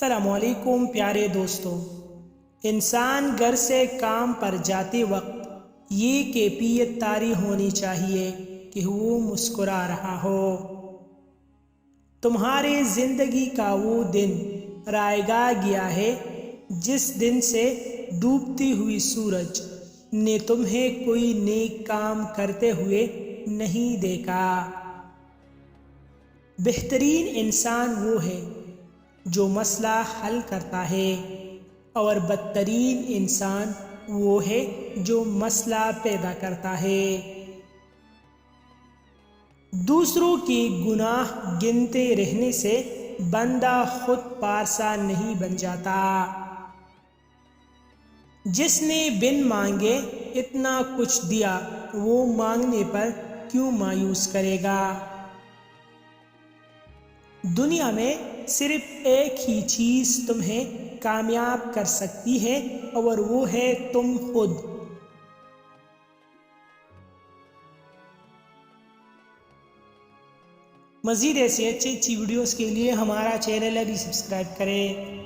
السلام علیکم پیارے دوستوں، انسان گھر سے کام پر جاتے وقت یہ کیفیت طاری ہونی چاہیے کہ وہ مسکرا رہا ہو۔ تمہاری زندگی کا وہ دن رائے گاہ گیا ہے جس دن سے ڈوبتی ہوئی سورج نے تمہیں کوئی نیک کام کرتے ہوئے نہیں دیکھا۔ بہترین انسان وہ ہے جو مسئلہ حل کرتا ہے، اور بدترین انسان وہ ہے جو مسئلہ پیدا کرتا ہے۔ دوسروں کے گناہ گنتے رہنے سے بندہ خود پارسا نہیں بن جاتا۔ جس نے بن مانگے اتنا کچھ دیا، وہ مانگنے پر کیوں مایوس کرے گا؟ دنیا میں صرف ایک ہی چیز تمہیں کامیاب کر سکتی ہے، اور وہ ہے تم خود۔ مزید ایسی اچھی ویڈیوز کے لیے ہمارا چینل ابھی سبسکرائب کریں۔